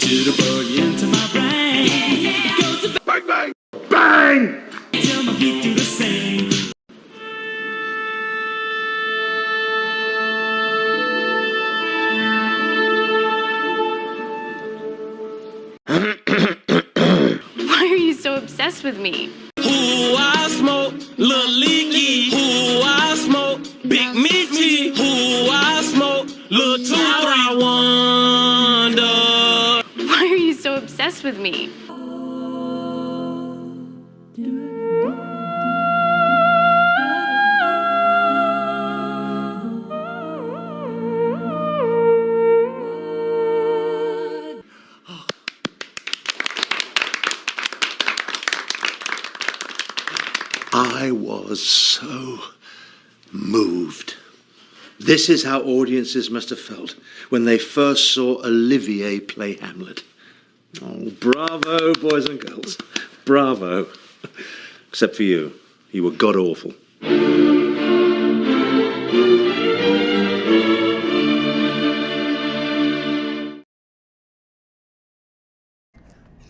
Jitterbug into my brain. Goes the Bang, bang, bang! till my feet do the same. Why are you so obsessed with me? Who I smoke, Lil Leaky. Who I smoke, Big Meaty. Who I smoke, Lil 2, 3, Wonder. Why are you so obsessed with me? I was so moved. This is how audiences must have felt when they first saw Olivier play Hamlet. Oh, bravo, boys and girls. Bravo. Except for you. You were god-awful.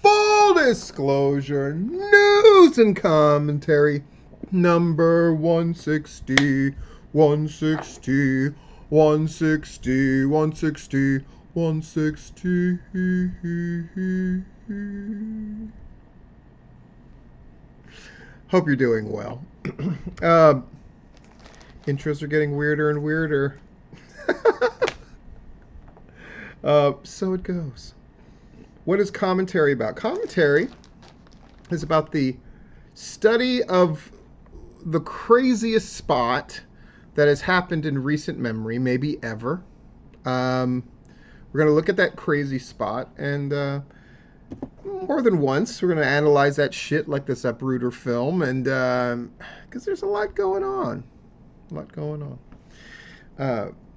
Full disclosure, news and commentary, number 160, 160, 160, 160, 160. Hope you're doing well. Intros are getting weirder and weirder. So it goes. What is commentary about? Commentary is about the study of the craziest spot that has happened in recent memory, maybe ever. We're going to look at that crazy spot, and more than once, we're going to analyze that shit like this Uprooter film, and because there's a lot going on.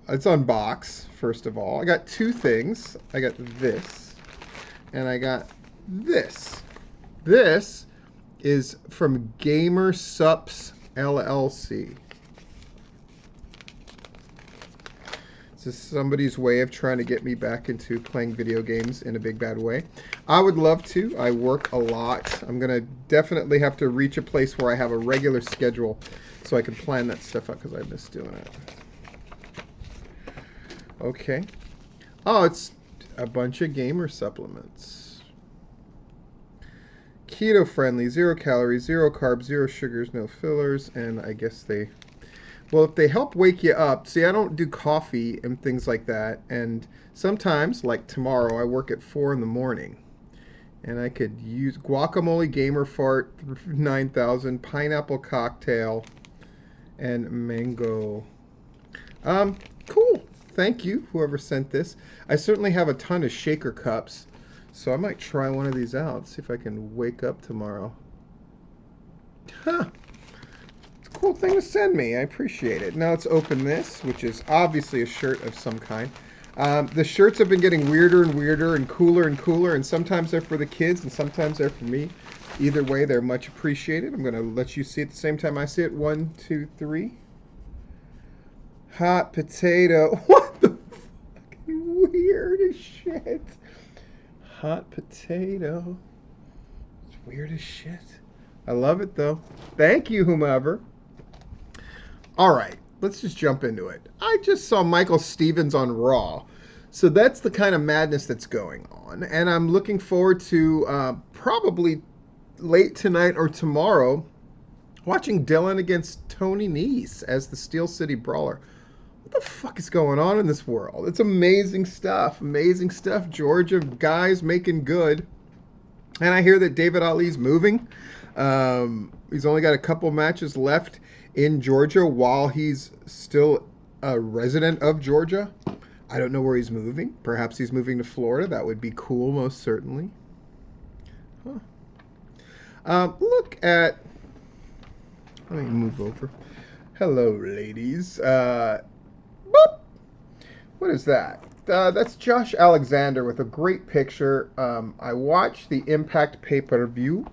It's on box, first of all. I got two things. I got this. And I got this. This is from Gamer Sups LLC. This is somebody's way of trying to get me back into playing video games in a big bad way. I would love to. I work a lot. I'm going to definitely have to reach a place where I have a regular schedule so I can plan that stuff out because I miss doing it. Okay. Oh, it's a bunch of gamer supplements. Keto friendly, 0 calories, 0 carbs, 0 sugars, no fillers, and I guess they, well, if they help wake you up, see, I don't do coffee and things like that, and sometimes, like tomorrow, I work at 4 in the morning, and I could use guacamole gamer fart 9000, pineapple cocktail, and mango. Cool. Thank you, whoever sent this. I certainly have a ton of shaker cups, so I might try one of these out, see if I can wake up tomorrow. Huh. It's a cool thing to send me. I appreciate it. Now let's open this, which is obviously a shirt of some kind. The shirts have been getting weirder and weirder and cooler, and sometimes they're for the kids and sometimes they're for me. Either way, they're much appreciated. I'm going to let you see it at the same time I see it. 1, 2, 3. Hot potato. What the fucking weird as shit. Hot potato. It's weird as shit. I love it though. Thank you, whomever. Alright, let's just jump into it. I just saw Michael Stevens on Raw. So that's the kind of madness that's going on. And I'm looking forward to probably late tonight or tomorrow watching Dylan against Tony Nese as the Steel City Brawler. What the fuck is going on in this world? It's amazing stuff. Amazing stuff. Georgia guys making good. And I hear that David Ali's moving. He's only got a couple matches left in Georgia while he's still a resident of Georgia. I don't know where he's moving. Perhaps he's moving to Florida. That would be cool, most certainly. Huh. Look at... Let me move over. Hello, ladies. Boop. What is that? That's Josh Alexander with a great picture. I watched the Impact pay-per-view,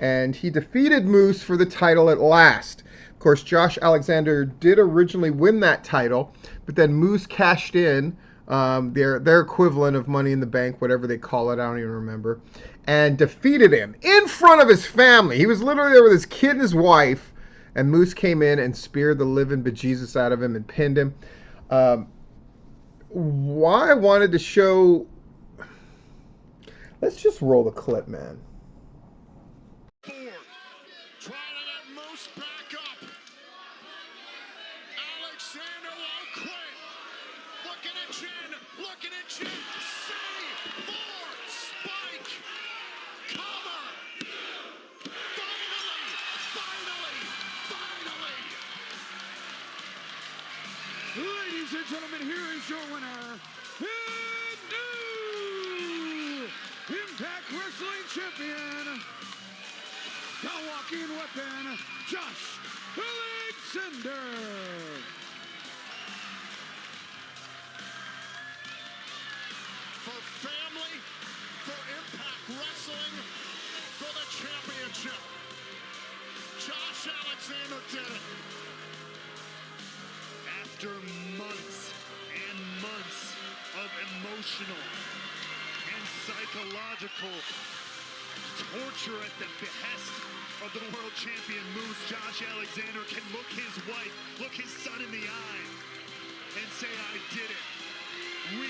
and he defeated Moose for the title at last. Of course, Josh Alexander did originally win that title, but then Moose cashed in their equivalent of Money in the Bank, whatever they call it, I don't even remember, and defeated him in front of his family. He was literally there with his kid and his wife, and Moose came in and speared the living bejesus out of him and pinned him. Why I wanted to show... Let's just roll the clip, man. Trying to get Moose back up. Alexander Ocoee. Looking at Jen. Looking at Jen. C4. Spike. Cover. Finally. Ladies and gentlemen, here is your winner. And new Impact Wrestling Champion, the walking weapon, Josh Alexander. For family, for Impact Wrestling, for the championship. Josh Alexander did it. After months and months of emotional and psychological torture at the behest of the world champion Moose, Josh Alexander can look his wife, look his son in the eye and say, I did it. We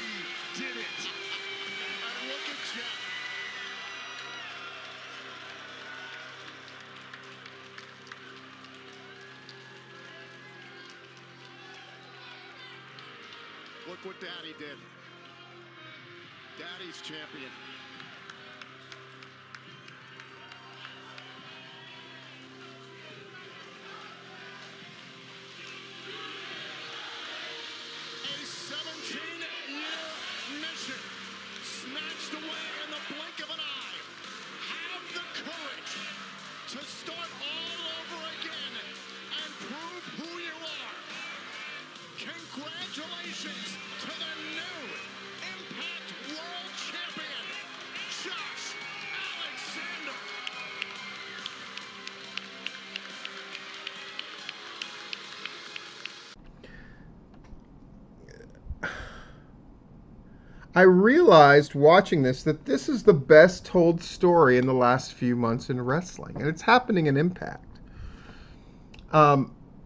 did it. And look at Jeff. Look what Daddy did. Daddy's champion. A 17-year mission snatched away in the blink of an eye. Have the courage to start all over again and prove who you are. Congratulations to the new Impact World Champion, Josh Alexander. I realized watching this that this is the best told story in the last few months in wrestling, and it's happening in Impact,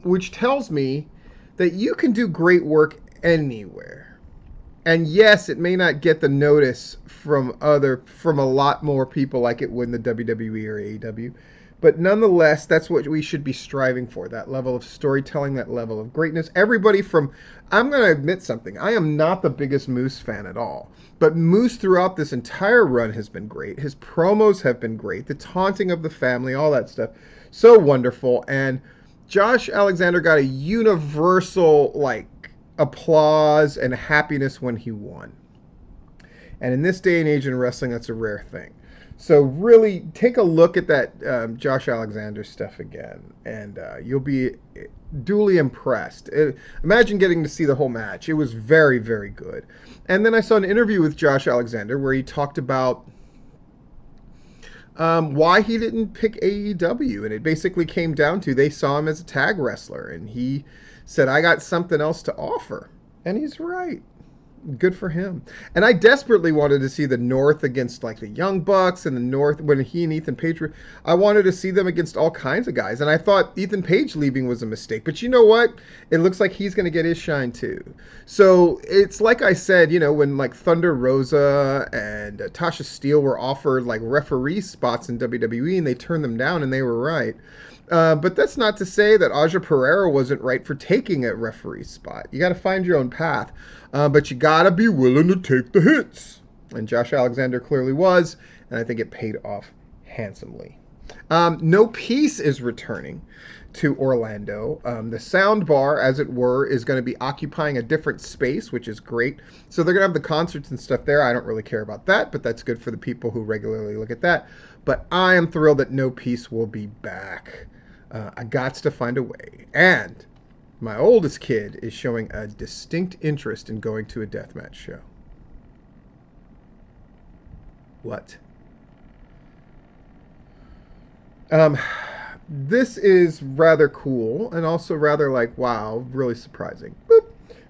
which tells me that you can do great work anywhere. And yes, it may not get the notice from a lot more people like it would in the WWE or AEW, but nonetheless, that's what we should be striving for, that level of storytelling, that level of greatness. Everybody from, I'm going to admit something, I am not the biggest Moose fan at all, but Moose throughout this entire run has been great. His promos have been great, the taunting of the family, all that stuff, so wonderful. And Josh Alexander got a universal, applause and happiness when he won. And in this day and age in wrestling, that's a rare thing. So really take a look at that Josh Alexander stuff again, and you'll be duly impressed. Imagine getting to see the whole match. It was very, very good. And then I saw an interview with Josh Alexander where he talked about why he didn't pick AEW, and it basically came down to they saw him as a tag wrestler, and he said, I got something else to offer. And he's right. Good for him. And I desperately wanted to see the North against the Young Bucks, and the North when he and Ethan Page were, I wanted to see them against all kinds of guys. And I thought Ethan Page leaving was a mistake. But you know what? It looks like he's going to get his shine too. So it's like I said, when Thunder Rosa and Tasha Steele were offered referee spots in WWE and they turned them down, and they were right. But that's not to say that Aja Pereira wasn't right for taking a referee spot. You got to find your own path. But you got to be willing to take the hits. And Josh Alexander clearly was, and I think it paid off handsomely. No Peace is returning to Orlando. The sound bar, as it were, is going to be occupying a different space, which is great. So they're going to have the concerts and stuff there. I don't really care about that, but that's good for the people who regularly look at that. But I am thrilled that No Peace will be back. I got to find a way. And my oldest kid is showing a distinct interest in going to a deathmatch show. What? This is rather cool and also rather wow, really surprising. Boop.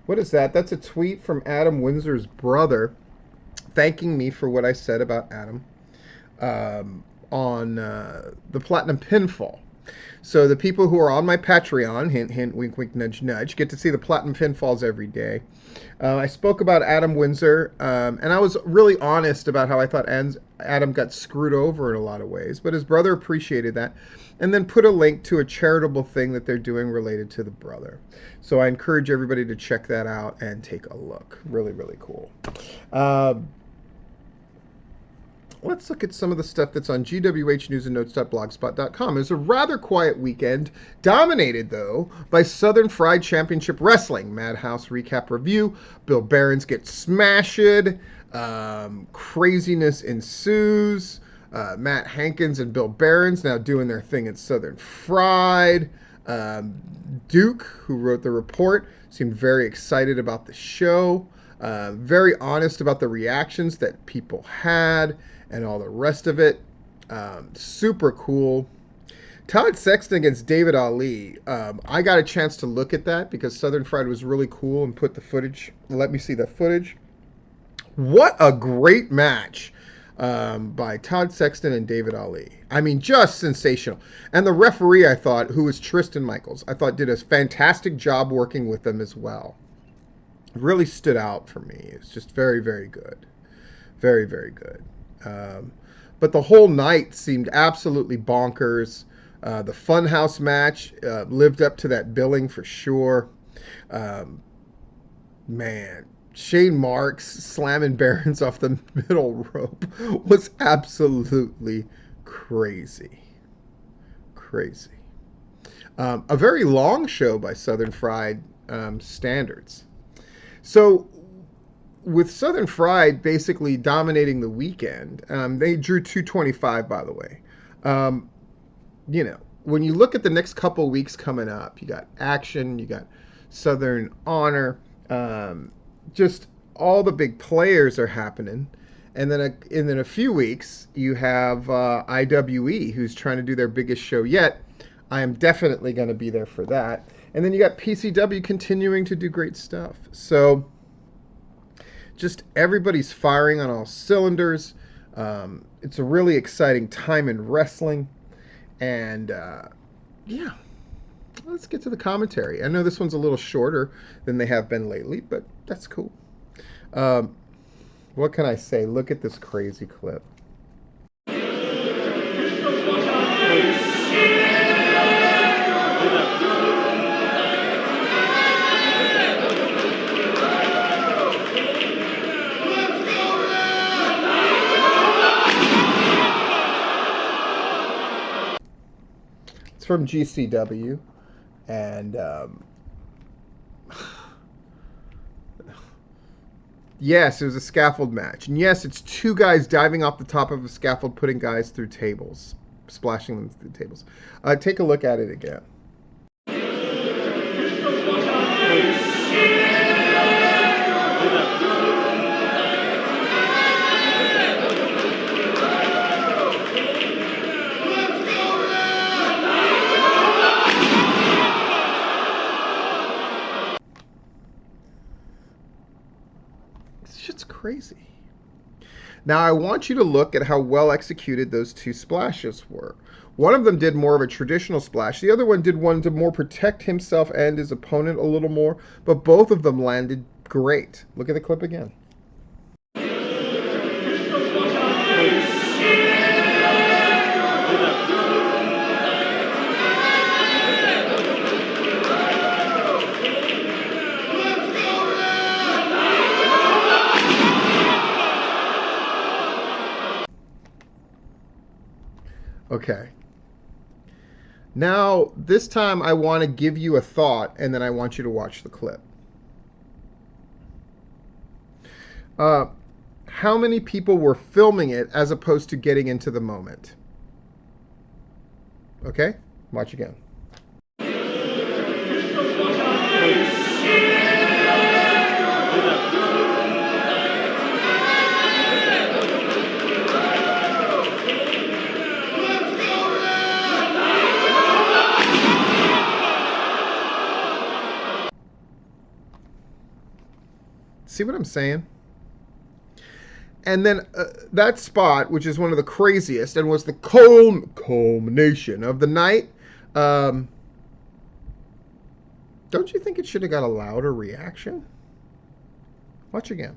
What is that? That's a tweet from Adam Windsor's brother thanking me for what I said about Adam on the Platinum Pinfall. So the people who are on my Patreon, hint, hint, wink, wink, nudge, nudge, get to see the Platinum Pinfalls every day. I spoke about Adam Windsor, and I was really honest about how I thought Adam got screwed over in a lot of ways, but his brother appreciated that, and then put a link to a charitable thing that they're doing related to the brother. So I encourage everybody to check that out and take a look. Really, really cool. Let's look at some of the stuff that's on gwhnewsandnotes.blogspot.com. It was a rather quiet weekend, dominated, though, by Southern Fried Championship Wrestling. Madhouse recap review. Bill Behrens gets smashed. Craziness ensues. Matt Hankins and Bill Behrens now doing their thing at Southern Fried. Duke, who wrote the report, seemed very excited about the show. Very honest about the reactions that people had and all the rest of it. Super cool. Todd Sexton against David Ali. I got a chance to look at that because Southern Fried was really cool and put the footage. Let me see the footage. What a great match by Todd Sexton and David Ali. I mean, just sensational. And the referee, I thought, who was Tristan Michaels, I thought did a fantastic job working with them as well. Really stood out for me. It's just very, very good. Very, very good. But the whole night seemed absolutely bonkers. The Funhouse match lived up to that billing for sure. Man, Shane Marks slamming Behrens off the middle rope was absolutely crazy. Crazy. A very long show by Southern Fried standards. So with Southern Fried basically dominating the weekend, they drew 225, by the way. You know, when you look at the next couple weeks coming up, you got Action, you got Southern Honor, just all the big players are happening. And then a few weeks, you have IWE, who's trying to do their biggest show yet. I am definitely going to be there for that. And then you got PCW continuing to do great stuff. So just everybody's firing on all cylinders. It's a really exciting time in wrestling. And yeah, let's get to the commentary. I know this one's a little shorter than they have been lately, but that's cool. What can I say? Look at this crazy clip. It's from GCW, and yes, it was a scaffold match. And yes, it's two guys diving off the top of a scaffold, putting guys through tables, splashing them through tables. Take a look at it again. Shit's crazy. Now I want you to look at how well executed those two splashes were. One of them did more of a traditional splash. The other one did one to more protect himself and his opponent a little more, but both of them landed great. Look at the clip again. Okay. Now, this time I want to give you a thought, and then I want you to watch the clip. How many people were filming it as opposed to getting into the moment? Okay? Watch again. See what I'm saying? And then that spot, which is one of the craziest and was the culmination of the night, don't you think it should have got a louder reaction? Watch again.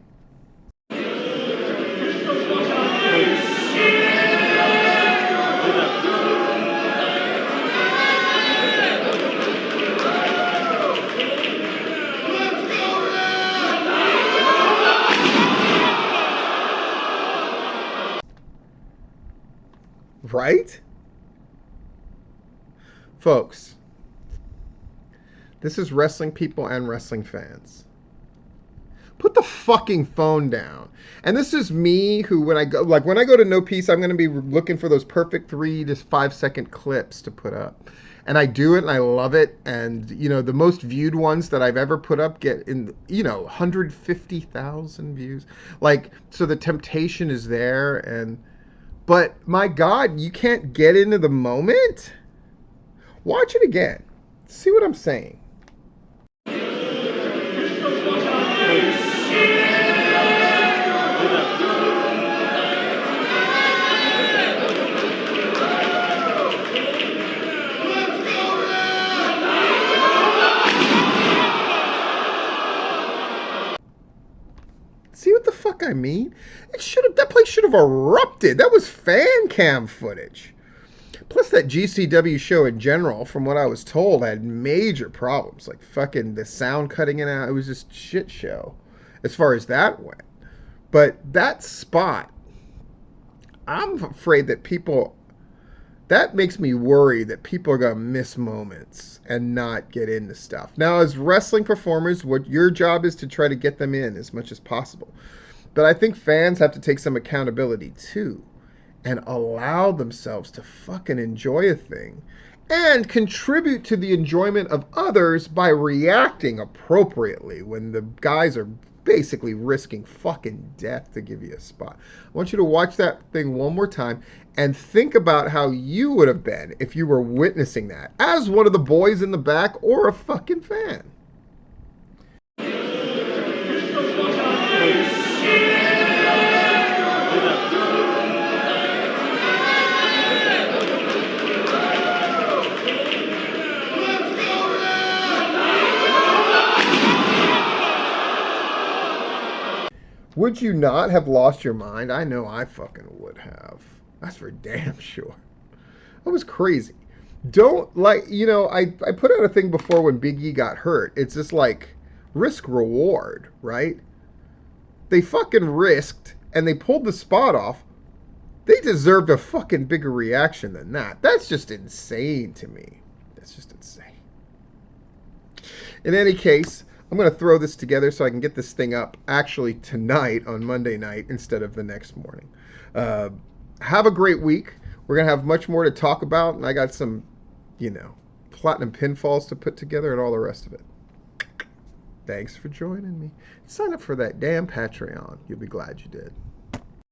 Right? Folks, this is wrestling people and wrestling fans. Put the fucking phone down. And this is me who, when I go to No Peace, I'm going to be looking for those perfect 3 to 5 second clips to put up. And I do it and I love it. And, you know, the most viewed ones that I've ever put up get 150,000 views. Like, so the temptation is there. But my God, you can't get into the moment? Watch it again. See what I'm saying? See what the fuck I mean? That place should have erupted. That was fan cam footage. Plus that GCW show in general, from what I was told, had major problems. Like fucking the sound cutting it out. It was just shit show as far as that went. But that spot, I'm afraid that that makes me worry that people are going to miss moments and not get into stuff. Now, as wrestling performers, what your job is to try to get them in as much as possible. But I think fans have to take some accountability too and allow themselves to fucking enjoy a thing and contribute to the enjoyment of others by reacting appropriately when the guys are basically risking fucking death to give you a spot. I want you to watch that thing one more time and think about how you would have been if you were witnessing that as one of the boys in the back or a fucking fan. Would you not have lost your mind? I know I fucking would have. That's for damn sure. That was crazy. Don't, like, I put out a thing before when Big E got hurt. It's just like risk reward, right? They fucking risked and they pulled the spot off. They deserved a fucking bigger reaction than that. That's just insane to me. That's just insane. In any case, I'm going to throw this together so I can get this thing up actually tonight on Monday night instead of the next morning. Have a great week. We're going to have much more to talk about, and I got some, platinum pinfalls to put together and all the rest of it. Thanks for joining me. Sign up for that damn Patreon. You'll be glad you did.